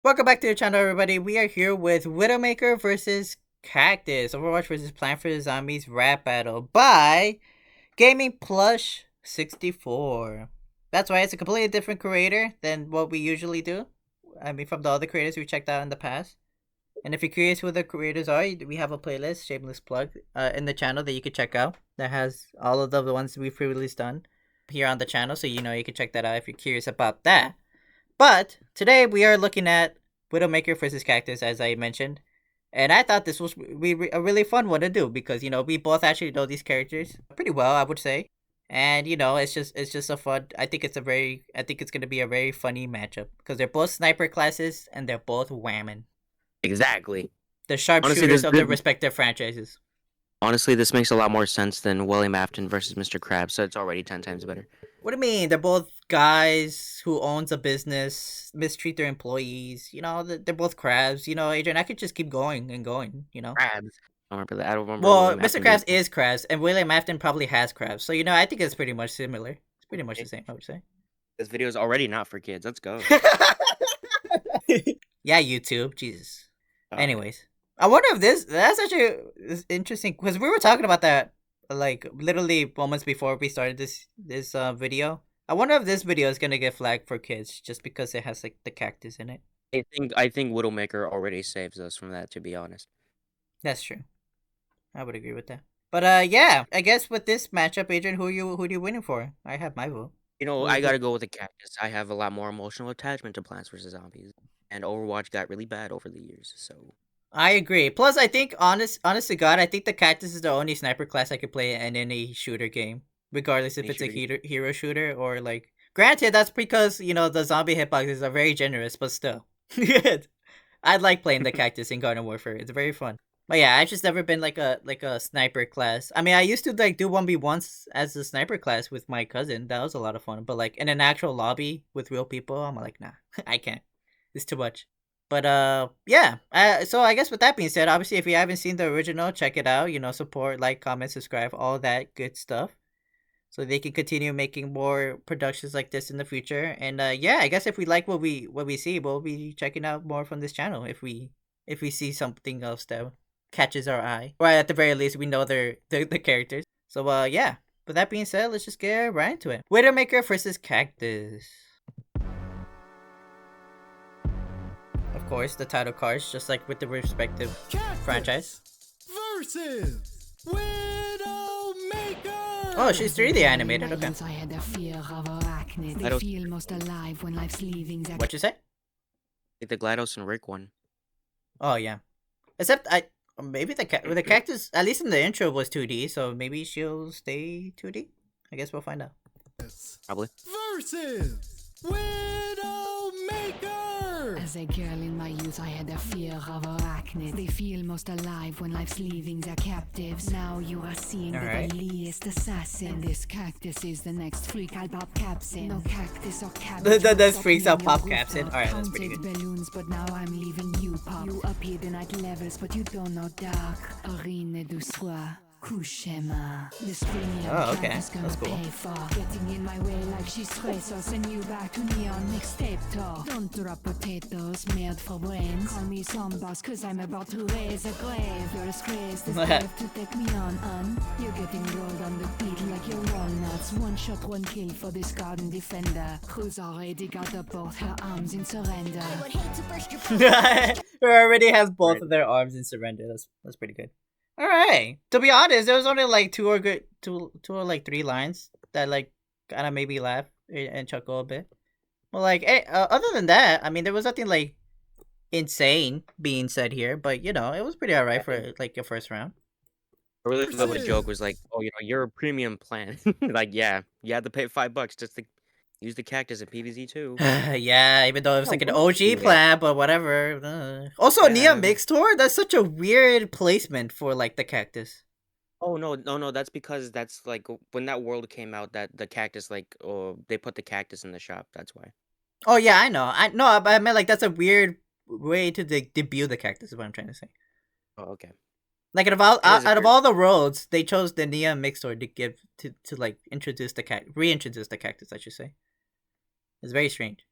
Welcome back to the channel, everybody. We are here with Widowmaker versus Cactus. Overwatch versus Plant for the Zombies Rap Battle by Gaming Plush 64. That's right, it's a completely different creator than what we usually do. I mean, from the other creators we checked out in the past. And if you're curious who the creators are, we have a playlist, shameless plug, in the channel that you can check out that has all of the ones we've previously done here on the channel. So, you can check that out if you're curious about that. But today we are looking at Widowmaker versus Cactus, as I mentioned. And I thought this was a really fun one to do because we both actually know these characters pretty well, I would say. And it's just a fun. I think it's gonna be a very funny matchup because they're both sniper classes and they're both whammon. Exactly. The Honestly, sharpshooters of their respective franchises. this makes a lot more sense than William Afton versus Mr. Krabs, so it's already 10 times better. What do you mean? They're both guys who owns a business, mistreat their employees. They're both crabs. Adrian, I could just keep going and going. Krabs. I don't remember that. I don't remember Well, William Mr. Afton being. Krabs is crabs, and William Afton probably has crabs. So I think it's pretty much similar. It's pretty much the same, I would say. This video is already not for kids. Let's go. Yeah, YouTube, Jesus. Oh, Anyways, I wonder if that's actually is interesting because we were talking about that like literally moments before we started this video. I wonder if this video is gonna get flagged for kids just because it has like the cactus in it. I think Widowmaker already saves us from that, to be honest. That's true. I would agree with that. But yeah, I guess with this matchup, Adrian, who are you winning for? I have my vote. I gotta go with the cactus. I have a lot more emotional attachment to Plants vs. Zombies. And Overwatch got really bad over the years, so. I agree. Plus, I think honest to God, I think the cactus is the only sniper class I could play in any shooter game, regardless if Any it's a shooter. hero shooter or like. Granted, that's because the zombie hitboxes are very generous, but still, I like playing the cactus in Garden Warfare. It's very fun. But yeah, I've just never been like a sniper class. I mean, I used to like do 1v1s as a sniper class with my cousin. That was a lot of fun. But like in an actual lobby with real people, I'm like, nah, I can't. It's too much. But yeah. So I guess with that being said, obviously, if you haven't seen the original, check it out. Support, like, comment, subscribe, all that good stuff, so they can continue making more productions like this in the future. And yeah, I guess if we like what we see, we'll be checking out more from this channel if we see something else that catches our eye, or at the very least, we know they're the characters. So yeah. With that being said, let's just get right into it. Widowmaker versus Cactus. Of course, the title cards, just like with the respective franchise. Versus Widowmaker. Oh, she's 3D animated. Okay. What you say? Like the GLaDOS and Rick one. Oh yeah. Except maybe the cactus, at least in the intro, was 2D, so maybe she'll stay 2D. I guess we'll find out. Probably. Versus Widowmaker. As a girl in my youth, I had a fear of arachnids. They feel most alive when life's leaving their captives. Now you are seeing Alright. the deadliest assassin. This cactus is the next freak I'll pop caps in. No cactus or The cabbage. that's freaks out pop caps in. Alright, that's pretty good. Balloons, but now I'm leaving you pop. You appear the night levels, but you don't know dark. Urine du soir. Couchema. This premium Oh, okay. cactus gonna That's cool. pay for getting in my way like she's stressor. Send you back to neon mixtape talk. Don't drop potatoes, made for brains. Call me some boss, cause I'm about to raise a grave. You're a disgrace, this grave to take me on. You're getting rolled on the beat like your walnuts. One shot, one kill for this garden defender. Who's already got up both her arms in surrender. Who already has both of their arms in surrender. That's pretty good. All right. To be honest, there was only like two or like three lines that like kind of made me laugh and chuckle a bit. Well, like other than that, I mean, there was nothing like insane being said here, but it was pretty alright for like your first round. I really love the joke was like, oh, you're a premium plan. Like, yeah, you had to pay $5 just to use the cactus in PvZ too. Yeah, even though it was like an Yeah. OG plan, but whatever. Also, Yeah. Nia Mixtor, that's such a weird placement for like the cactus. Oh no, that's because that's like when that world came out that the cactus they put the cactus in the shop. That's why. Oh yeah, I know. I know, but I meant like that's a weird way to debut the cactus. Is what I'm trying to say. Oh, okay. Like out of all the roads, they chose the Nia Mixtor to give to like reintroduce the cactus. I should say. It's very strange.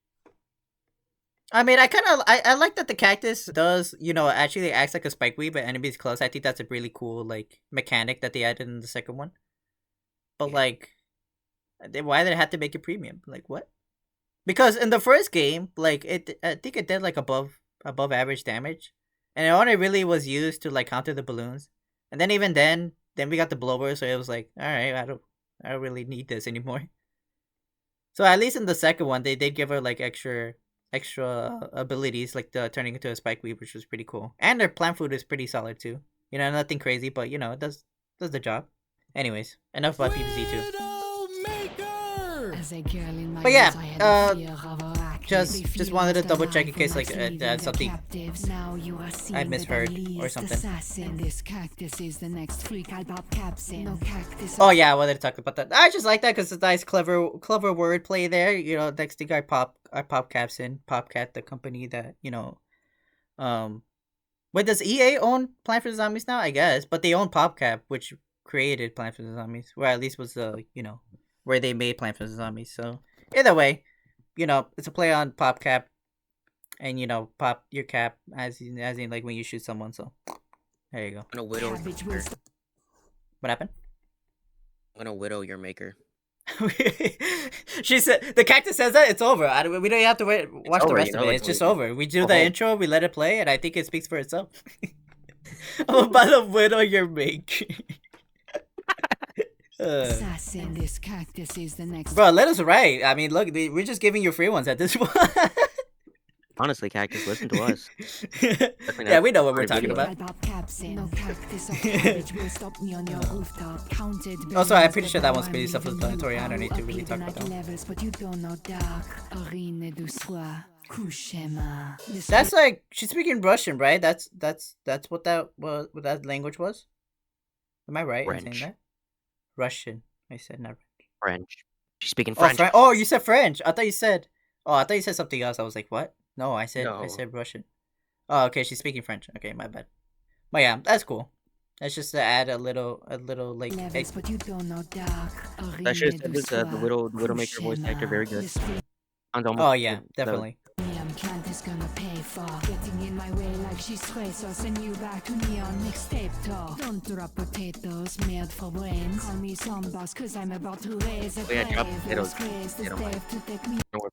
I mean, I like that the cactus does, actually acts like a spike weed, but enemies close. I think that's a really cool like mechanic that they added in the second one. But Yeah. like, why did it have to make it premium? Like what? Because in the first game, like I think it did like above average damage, and it only really was used to like counter the balloons. And then even then we got the blower, so it was like, all right, I don't really need this anymore. So at least in the second one, they did give her like extra abilities, like the turning into a spike weed, which was pretty cool. And their plant food is pretty solid too. Nothing crazy, but it does the job. Anyways, enough about PvZ 2. Widowmaker! As a girl in my But yeah, years, I had a fear of arachnids. just They feel wanted to lost double check in alive case like like leaving that's their something captives. Now you are seeing I the misheard or least something. assassin. This cactus is the next freak I'll pop caps in. No cactus. Oh yeah, I wanted to talk about that. I just like that because it's a nice, clever wordplay there. Next thing I pop caps in Popcat, the company that Wait, does EA own Plant vs Zombies now? I guess, but they own PopCap, which created Plant vs Zombies, or at least was the where they made Plant vs Zombies. So either way, it's a play on PopCap, and pop your cap as in like when you shoot someone. So there you go. I'm gonna widow. Cabbage will stop. What happened? I'm gonna widow your maker. She said the cactus says that it's over. We don't have to watch the over, rest of it. like, It's just like, over. We do the whole- intro, we let it play, and I think it speaks for itself. I'm about to widow your make. Assassin. This cactus is the next. Bro, let us write. I mean, look, we're just giving you free ones at this point. Honestly, Cactus, listen to us. Yeah, we know what we're Pretty talking video. about. I'll pop caps in. No cactus or cabbage will stop me on your rooftop. Counted. Also, I'm billions, pretty but sure that now one's I'm pretty leaving self-explanatory. you I don't need to all really up talk in about the that one. night levels, but you don't know dark. Urine du soir. Couchema. This That's like she's speaking Russian, right? That's what that language was. Am I right in saying French. that? Russian. I said not French. She's speaking Oh, French. Oh, you said French. I thought you said something else. I was like, what? No, I said No. Russian. Oh, okay. She's speaking French. Okay, my bad. But yeah, that's cool. That's just to add a little like. levels, but you don't know dark. I should have Urine said du this. The soir. Widowmaker voice actor, very good. This freak And almost Oh yeah, the- definitely. plant is gonna pay for getting in my way like she's stressed. I'll send you back to neon mixtape talk. Don't drop potatoes made for brains. Call me some boss cause I'm about to raise a Oh, yeah, drop grave. potatoes. Grace is Potato dead to take me. Don't worry.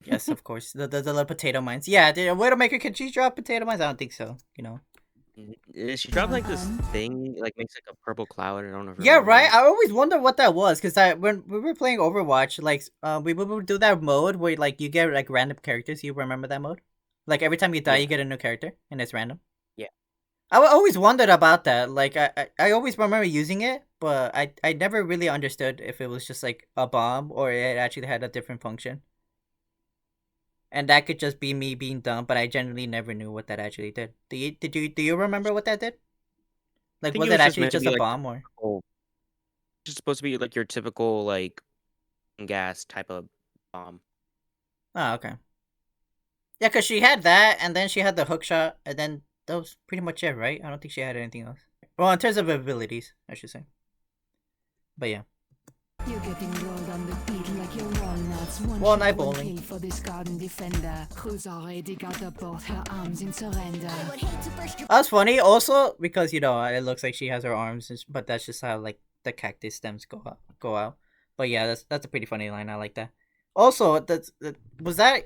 Yes, of course. The little potato mines. Yeah, the Widowmaker, can she drop potato mines? I don't think so. She dropped like this thing, like makes like a purple cloud. I don't know. If you Yeah, remember right. that. I always wonder what that was because when we were playing Overwatch, like we would do that mode where like you get like random characters. You remember that mode? Like every time you die, Yeah. you get a new character, and it's random. Yeah. I always wondered about that. Like I always remember using it, but I never really understood if it was just like a bomb or it actually had a different function. And that could just be me being dumb, but I generally never knew what that actually did. Do you remember what that did? Like think was it it was just actually meant to just be, a like, bomb or? Oh, it's just supposed to be like your typical like gas type of bomb. Oh, okay. Yeah, because she had that, and then she had the hook shot, and then that was pretty much it, right? I don't think she had anything else. Well, in terms of abilities, I should say. But yeah. You're getting rolled on the beat like your walnuts. One Walnut shot, one bowling. kill for this garden defender who's already got up both her arms in surrender. That's funny, also, because, it looks like she has her arms, but that's just how, like, the cactus stems go out. But yeah, that's a pretty funny line. I like that. Also,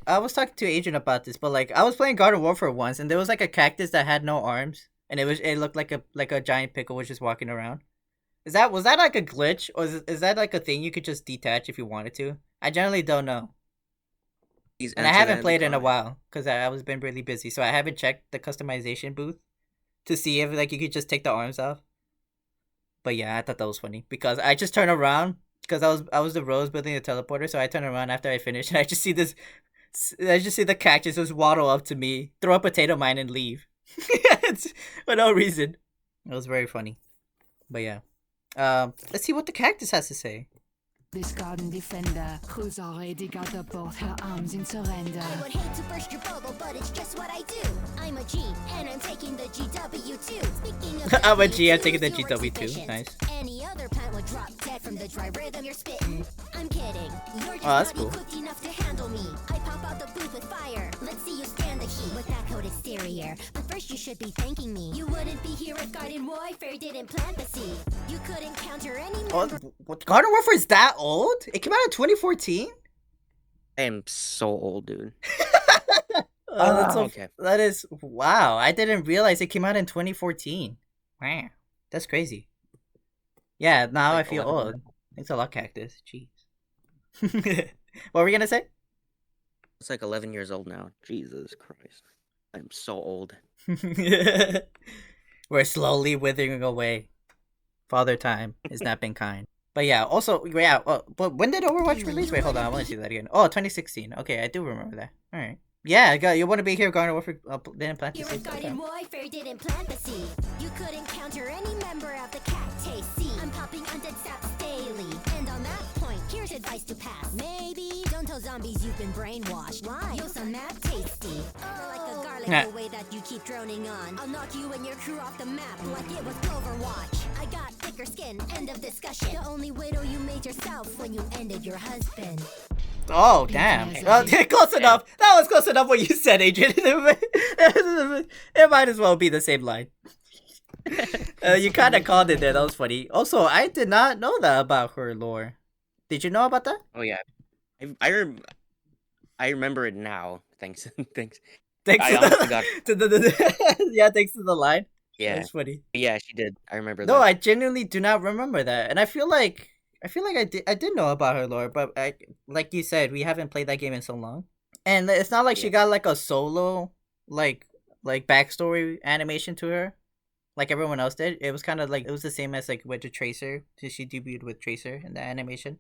I was talking to Agent about this, but, like, I was playing Garden Warfare once, and there was, like, a cactus that had no arms, and it looked like a giant pickle was just walking around. Was that like a glitch, or is that like a thing you could just detach if you wanted to? I generally don't know, Please and I answer that haven't the played in a comment. while because I was been really busy, so I haven't checked the customization booth to see if like you could just take the arms off. But yeah, I thought that was funny because I just turned around because I was the Rose building the teleporter, so I turned around after I finished and I just see the cactus just waddle up to me, throw a potato mine, and leave. For no reason. It was very funny. But yeah. Let's see what the cactus has to say. This garden defender who's already got up both her arms in surrender. I would hate to burst your bubble, but it's just what I do. I'm a G, and I'm taking the GW2. Speaking of I'm a G, I'm W2s, taking the you were GW2. deficient. Nice. Any other plant would drop dead from from the dry rhythm you're spitting. I'm kidding. You're just that's not cool. equipped enough to handle me. I pop out the booth with fire. Let's see you stand the heat with that coat exterior. But first you should be thanking me. You wouldn't be here if Garden Warfare didn't plant the seed. You couldn't counter any Oh, member. what? Garden Warfare is that old? It came out in 2014. I am so old, dude. Oh, that's so, Okay. that is wow. I didn't realize it came out in 2014. Wow, that's crazy. Yeah, now Like I feel 11 old. Thanks a lot, Cactus. Jeez. What were we gonna say? It's like 11 years old now. Jesus Christ. I'm so old. We're slowly withering away. Father Time has not been kind. But yeah, also, yeah, but when did Overwatch release? Wait, hold on, I want to see that again. Oh, 2016. Okay, I do remember that. Alright. Yeah, you want to be here, Garden Warfare didn't plant the Here seed. if Okay. Garden Warfare didn't plant the seed. You couldn't counter any member of the Cactus seed. I'm popping undead saps daily. And on that point, here's advice to pass. Maybe don't tell zombies you've been brainwashed. Why? You'll sound mad tasty. Like a garlic Nah. the way that you keep droning on. I'll knock you and your crew off the map like it was overwatch. I got thicker skin, end of discussion. The only widow you made yourself when you ended your husband. Oh, damn. Close enough. That was close enough what you said, Adrian. It might as well be the same line. You kind of called it there. That was funny. Also, I did not know that about her lore. Did you know about that? Oh yeah, I remember it now. Thanks, thanks. Thanks I to honestly the, got to the yeah, thanks to the line. yeah, That's funny. yeah. She did. I remember No, that. I genuinely do not remember that, and I feel like I did know about her lore, but like you said, we haven't played that game in so long, and it's not like she Yeah. got like a solo like backstory animation to her, like everyone else did. It was kind of like it was the same as like with the Tracer. She debuted with Tracer in the animation,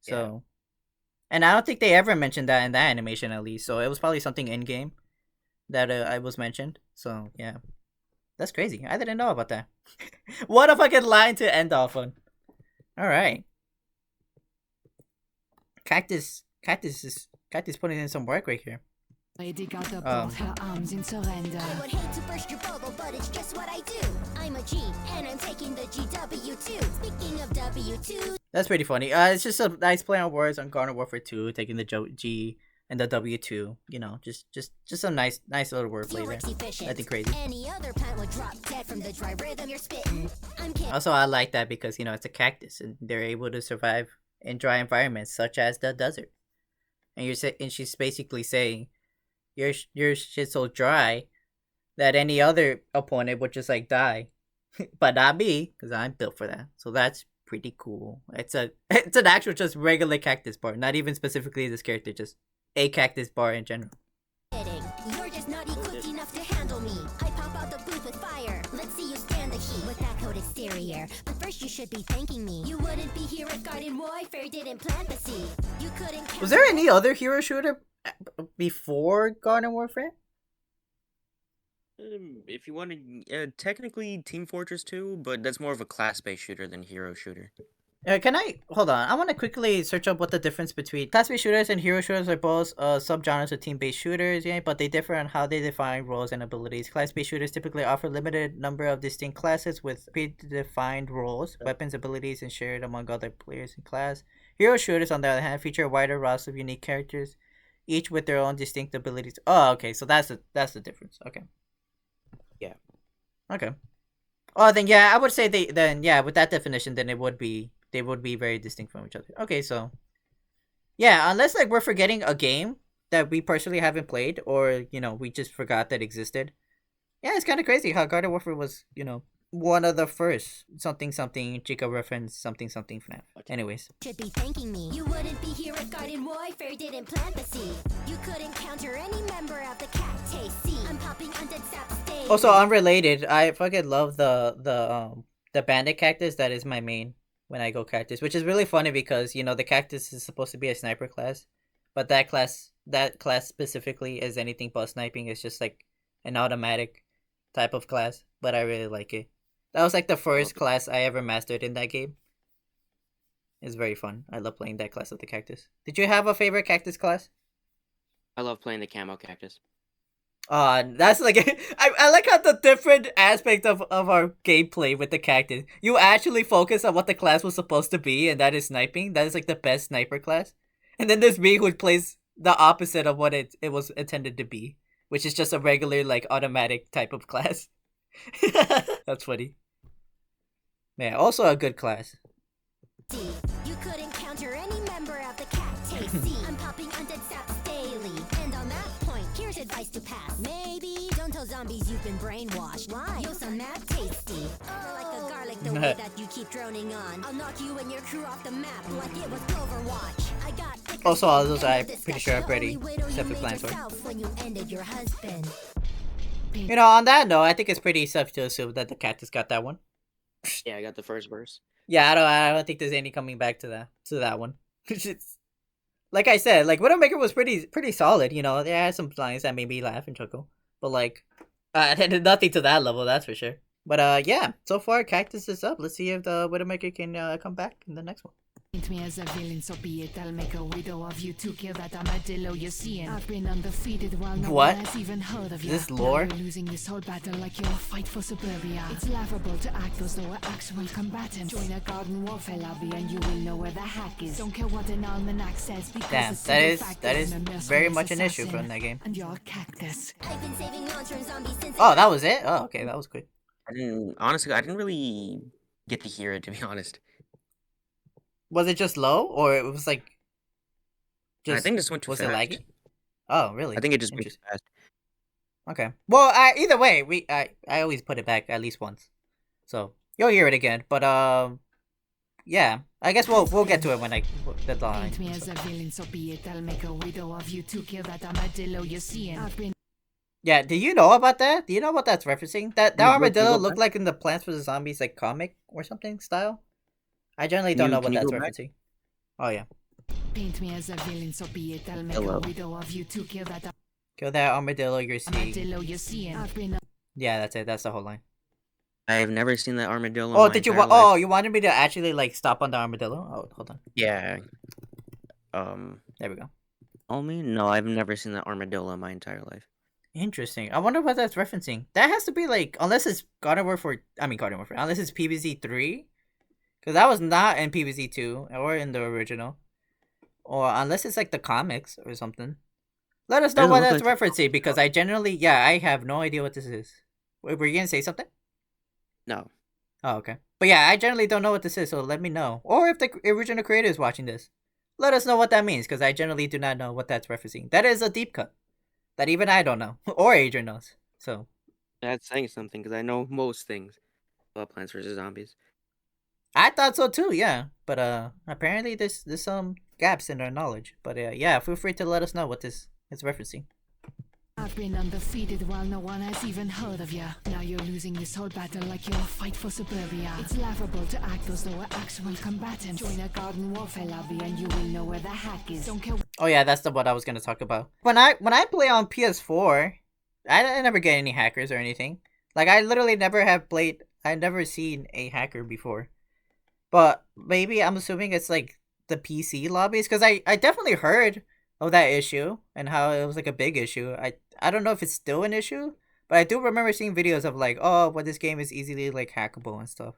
so. And I don't think they ever mentioned that in that animation, at least. So it was probably something in game that I was mentioned. So yeah, that's crazy. I didn't know about that. What a fucking line to end off on. All right, Cactus putting in some work right here. Lady got up both her arms in surrender. I would hate to burst your bubble, but it's just what I do. I'm a G, and I'm taking the GW2. Speaking of W2, That's pretty funny. It's just a nice play on words on Garden Warfare 2, taking the G and the W2. You know, just some nice little wordplay you're there. efficient. Nothing crazy. Any other plant would drop dead from the dry rhythm you're spitting. I'm kidding. Also, I like that because, you know, it's a cactus and they're able to survive in dry environments such as the desert. And she's basically saying, your shit's so dry that any other opponent would just like die, but not me because I'm built for that. So that's pretty cool. It's an actual just regular cactus bar, not even specifically this character, just a cactus bar in general. You're just not equipped enough to handle me. I pop out the booth with fire. Let's see you stand the heat with that coat exterior. But first you should be thanking me. You wouldn't be here if Garden Warfare didn't plant the seed. You couldn't. Was there any other hero shooter before Garden Warfare? If you want to, technically Team Fortress 2, but that's more of a class-based shooter than hero shooter. Can I hold on? I want to quickly search up what the difference between class-based shooters and hero shooters are. Both subgenres of team-based shooters, yeah, but they differ on how they define roles and abilities. Class-based shooters typically offer limited number of distinct classes with predefined roles, weapons, abilities, and shared among other players in class. Hero shooters, on the other hand, feature a wider roster of unique characters, each with their own distinct abilities. Oh, okay, so that's the difference. Okay. Yeah. Okay. Oh, then yeah, I would say with that definition, then they would be very distinct from each other. Okay, so yeah, unless like we're forgetting a game that we personally haven't played, or you know we just forgot that existed. Yeah, it's kind of crazy how Garden Warfare was, you know, one of the first something Chica reference something FNAF. Anyways, Should be thanking me. You wouldn't be here if Garden Warfare didn't plant the seed. You couldn't counter any member of the Cactus seed. I'm popping undead saps daily. also unrelated, I fucking love the bandit cactus that is my main when I go cactus, which is really funny because you know the cactus is supposed to be a sniper class, but that class specifically is anything but sniping. It's just like an automatic type of class, but I really like it. That was like the first class I ever mastered in that game. It's very fun. I love playing that class of the cactus. Did you have a favorite cactus class? I love playing the camo cactus. That's like I like how the different aspect of our gameplay with the cactus. You actually focus on what the class was supposed to be, and that is sniping. That is like the best sniper class. And then there's me who plays the opposite of what it was intended to be, which is just a regular like automatic type of class. That's funny. Yeah, also a good class. You could encounter any member of the Cactus scene. I'm popping undead saps daily. And on that point, here's advice to pass. Maybe don't tell zombies you've been brainwashed. Why? Yo, some mad tasty. Like a garlic the way that you keep droning on. I'll knock you and your crew off the map like it was overwatch. I got also, all those I'm pretty sure I've already except for Plantor. When you ended your husband. You know, on that note, I think it's pretty safe to assume that the cactus got that one. Yeah, I got the first verse. Yeah, I don't think there's any coming back to that one. It's, like I said, like Widowmaker was pretty solid. You know, there had some lines that made me laugh and chuckle, but like, nothing to that level, that's for sure. But yeah, so far Cactus is up. Let's see if the Widowmaker can come back in the next one. Paint me as a villain, so be it. I'll make a widow of you to kill that armadillo you're seeing. I've been undefeated while no What? one has even heard of you. This lore? Now you're losing this whole battle like you're a fight for suburbia. It's laughable to act as though we're actual combatants. Join a garden warfare lobby and you will know where the hack is. Don't care what an almanac says because Damn, it's that is very much an issue from that game. And you're a cactus. I've been saving long-term zombies since Oh, that was it? Oh, okay, that was quick. I didn't really get to hear it, to be honest. Was it just low, or it was like? I think this went too was fast. it laggy? Oh, really? I think it just went too fast. Okay. Well, either way, I always put it back at least once, so you'll hear it again. But yeah, I guess we'll get to it when the line. Paint me as a villain, so be it. I'll make a widow of you to kill that armadillo you're seeing. I've been Yeah, do you know about that? Do you know what that's referencing? That You go armadillo back? looked like in the Plants vs Zombies like comic or something style. I generally don't know what Can you that's go back? referencing. Oh yeah, paint me as a villain, so be it. I'll make Hello. a widow of you to kill that kill that armadillo you're seeing. armadillo you're seeing. I've been Yeah, that's it. That's the whole line. I've never seen that armadillo. in Oh, my did you? entire Oh, life. you wanted me to actually like stop on the armadillo? Oh, hold on. Yeah. There we go. Only? No, I've never seen that armadillo in my entire life. Interesting. I wonder what that's referencing. That has to be like, unless it's Garden Warfare. Garden Warfare. Unless it's PvZ 3, because that was not in PvZ 2 or in the original, or unless it's like the comics or something. Let us know Doesn't what look that's like- referencing, because I generally, I have no idea what this is. Wait, were you gonna say something? No. Oh, okay. But yeah, I generally don't know what this is, so let me know. Or if the original creator is watching this, let us know what that means, because I generally do not know what that's referencing. That is a deep cut that even I don't know, or Adrian knows. So That's saying something because I know most things about Plants vs Zombies. I thought so too, yeah. But apparently there's some gaps in our knowledge. But yeah, feel free to let us know what this is referencing. I've been undefeated while no one has even heard of ya. Now you're losing this whole battle like you're a fight for suburbia. It's laughable to act as though we're actual combatants. Join a garden warfare lobby and you will know where the hack is. Don't care Oh yeah, that's what I was gonna talk about. When I play on PS4, I never get any hackers or anything. Like I literally never have played. I've never seen a hacker before. But maybe I'm assuming it's like the PC lobbies, because I definitely heard of that issue and how it was like a big issue. I don't know if it's still an issue, but I do remember seeing videos of like, oh, well, this game is easily like hackable and stuff.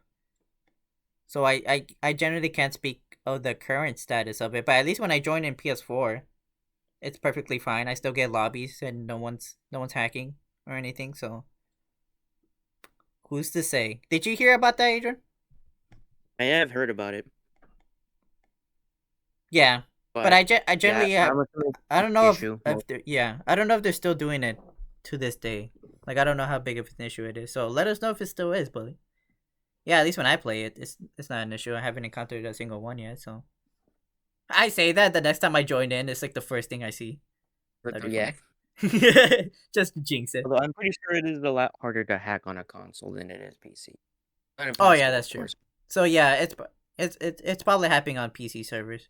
So I generally can't speak of the current status of it, but at least when I join in PS4, it's perfectly fine. I still get lobbies and no one's hacking or anything. So who's to say? Did you hear about that, Adrian? I have heard about it. Yeah, but I generally yeah, I'm assuming I don't know issue. if I don't know if they're still doing it to this day. Like I don't know how big of an issue it is. So let us know if it still is, buddy. Yeah, at least when I play it, it's not an issue. I haven't encountered a single one yet. So I say that the next time I join in, it's like the first thing I see. That'd be yeah. fun. Just jinx it. Although I'm pretty sure it is a lot harder to hack on a console than it is PC. Oh yeah, that's true. So yeah, it's probably happening on PC servers.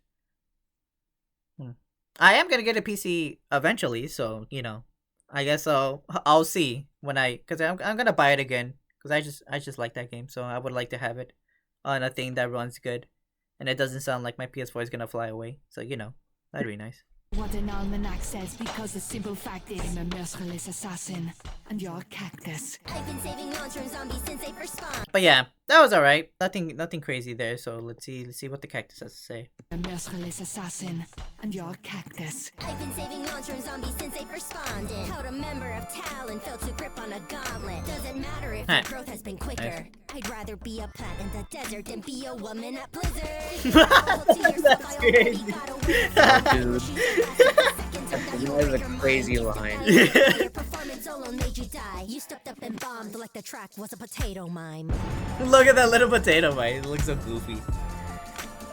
I am gonna get a PC eventually, so I guess I'll see when because I'm gonna buy it again, because I just like that game, so I would like to have it on a thing that runs good, and it doesn't sound like my PS4 is gonna fly away. So that'd be nice. What an almanac says, because the simple fact is I'm a merciless assassin, and you're a cactus. I've been saving long-term zombies since they first spawned. But yeah, that was alright. Nothing crazy there. So let's see what the cactus has to say. A merciless assassin, and you're a cactus. I've been saving long-term zombies since they first spawned in. How a member of Talon felt to grip on a gauntlet. Doesn't matter if your growth has been quicker. Nice. I'd rather be a plant in the desert than be a woman at Blizzard. That's crazy. Dude. That is a crazy line. Your performance alone made you die. You stepped up and bombed like the track was a potato mime. Look at that little potato, man. It looks so goofy.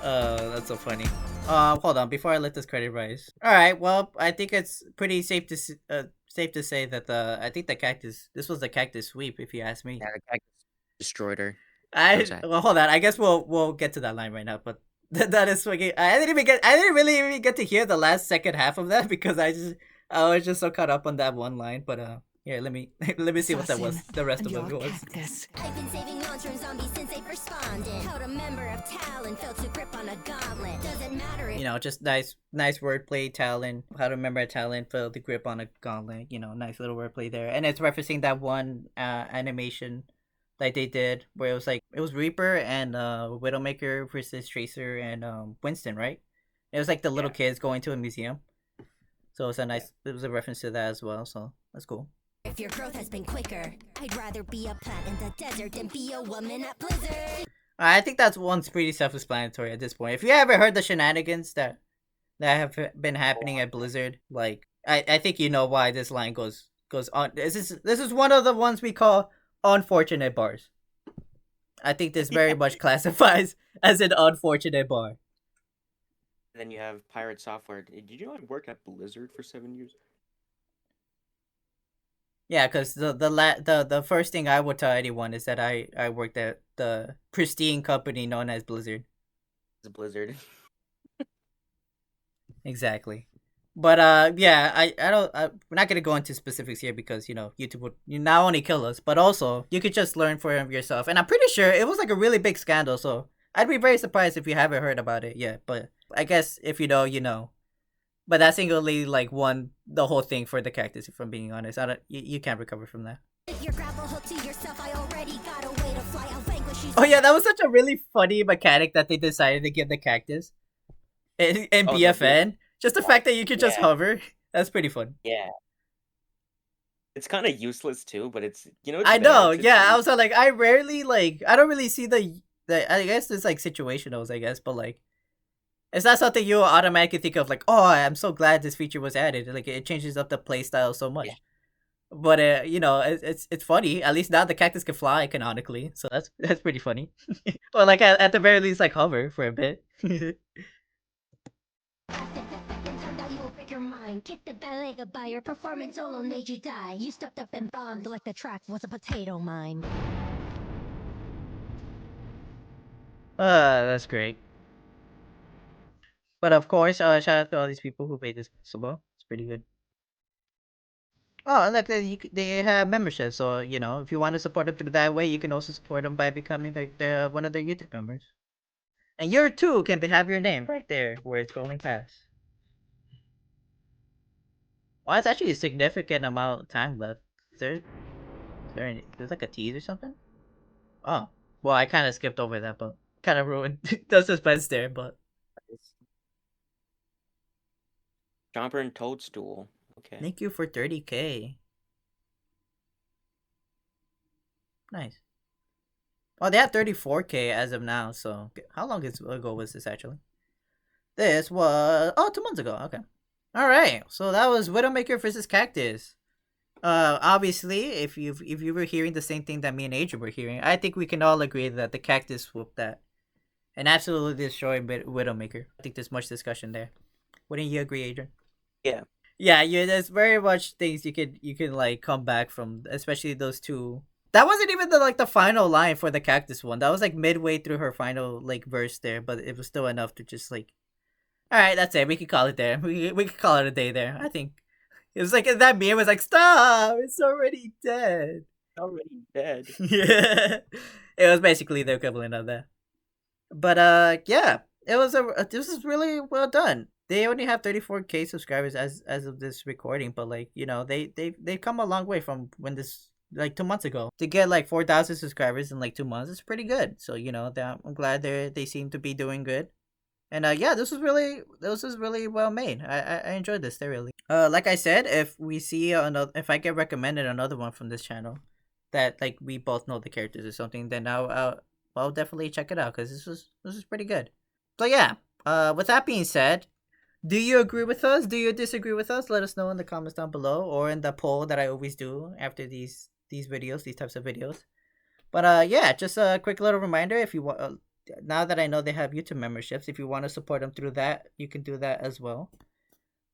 That's so funny. Hold on. Before I let this credit rise. All right. Well, I think it's pretty safe to say that I think the cactus. This was the cactus sweep, if you ask me. Yeah, the cactus destroyed her. Well, hold on. I guess we'll get to that line right now. But that is swinging. I didn't really even get to hear the last second half of that because I was just so caught up on that one line. But here, let me see what that was. The rest of it was. Cactus. I've been saving long-term zombies since they first spawned in. How a member of Talon felt to grip on a gauntlet. Doesn't matter if You know, just nice wordplay. Talon. How to remember a Talon felt the grip on a gauntlet. You know, nice little wordplay there, and it's referencing that one animation like they did where it was Reaper and Widowmaker versus Tracer and Winston, right? It was like the little kids going to a museum. So it's it was a reference to that as well, so that's cool. If your growth has been quicker, I'd rather be a plant in the desert than be a woman at Blizzard. I think that's one's pretty self-explanatory at this point. If you ever heard the shenanigans that have been happening at Blizzard, like I think you know why this line goes on. This is one of the ones we call unfortunate bars. I think this very much classifies as an unfortunate bar. Then you have Pirate Software. Did you know I worked at Blizzard for 7 years? Yeah, because the first thing I would tell anyone is that I worked at the pristine company known as Blizzard. It's Blizzard. Exactly. But yeah, we're not gonna go into specifics here because YouTube would not only kill us, but also you could just learn for yourself. And I'm pretty sure it was like a really big scandal, so I'd be very surprised if you haven't heard about it yet. But I guess if you know, you know. But that singularly won the whole thing for the cactus. If I'm being honest, you can't recover from that. If your grapple hook to yourself, I already got a way to fly. I'll vanquish you. Oh yeah, that was such a really funny mechanic that they decided to give the cactus in BFN. Just the fact that you could just hover, that's pretty fun. Yeah. It's kind of useless too, but it's I know, yeah. I was like, I don't really see the I guess it's like situationals, I guess, but it's not something you automatically think of oh, I'm so glad this feature was added. It changes up the playstyle so much. Yeah. But it's funny. At least now the cactus can fly canonically, so that's pretty funny. Or at the very least hover for a bit. Kick the ballet by your performance alone made you die. You stepped up and bombed like the track was a potato mime. That's great. But of course, shout out to all these people who made this possible. It's pretty good. Oh, and they have memberships, so if you want to support them through that way, you can also support them by becoming one of their YouTube members. And you too can have your name right there where it's going past. Well, it's actually a significant amount of time left. There's like a tease or something? Oh. Well, I kind of skipped over that, but kind of ruined the suspense there, but... Jumper and Toadstool. Okay. Thank you for 30K. Nice. Oh, they have 34K as of now, so... How long ago was this, actually? This was... Oh, 2 months ago, okay. Alright, so that was Widowmaker versus Cactus. Obviously, if you were hearing the same thing that me and Adrian were hearing, I think we can all agree that the Cactus whooped that. And absolutely destroyed Widowmaker. I think there's much discussion there. Wouldn't you agree, Adrian? Yeah. Yeah, there's very much things you can come back from, especially those two. That wasn't even the final line for the Cactus one. That was midway through her final verse there, but it was still enough to just all right, that's it. We could call it there. We could call it a day there. I think it was that meme was stop. It's already dead. Already dead. Yeah, it was basically the equivalent of that. But yeah, this was really well done. they only have 34K subscribers as of this recording, but like, you know, they've come a long way from when this, like 2 months ago. To get like 4,000 subscribers in like 2 months is pretty good. So, you know, I'm glad they seem to be doing good. And yeah, this was really well made. I enjoyed this thoroughly. Like I said, if I get recommended another one from this channel that like we both know the characters or something, then I'll definitely check it out because this was pretty good. So yeah, with that being said, do you agree with us? Do you disagree with us? Let us know in the comments down below or in the poll that I always do after these videos, these types of videos. But yeah, just a quick little reminder, if you want, now that I know they have YouTube memberships, if you want to support them through that, you can do that as well.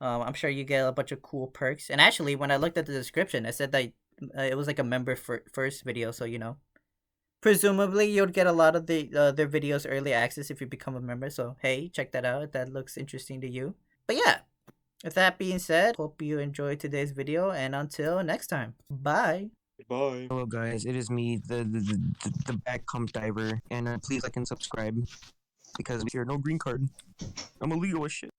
I'm sure you get a bunch of cool perks. And actually, when I looked at the description, it said that it was like a member first video, so you know, presumably you'll get a lot of their videos early access if you become a member. So hey, check that out if that looks interesting to you. But yeah, with that being said, hope you enjoyed today's video, and until next time, bye. Bye. Hello guys, it is me, the back comp diver, and please like and subscribe because if you're no green card, I'm illegal as shit.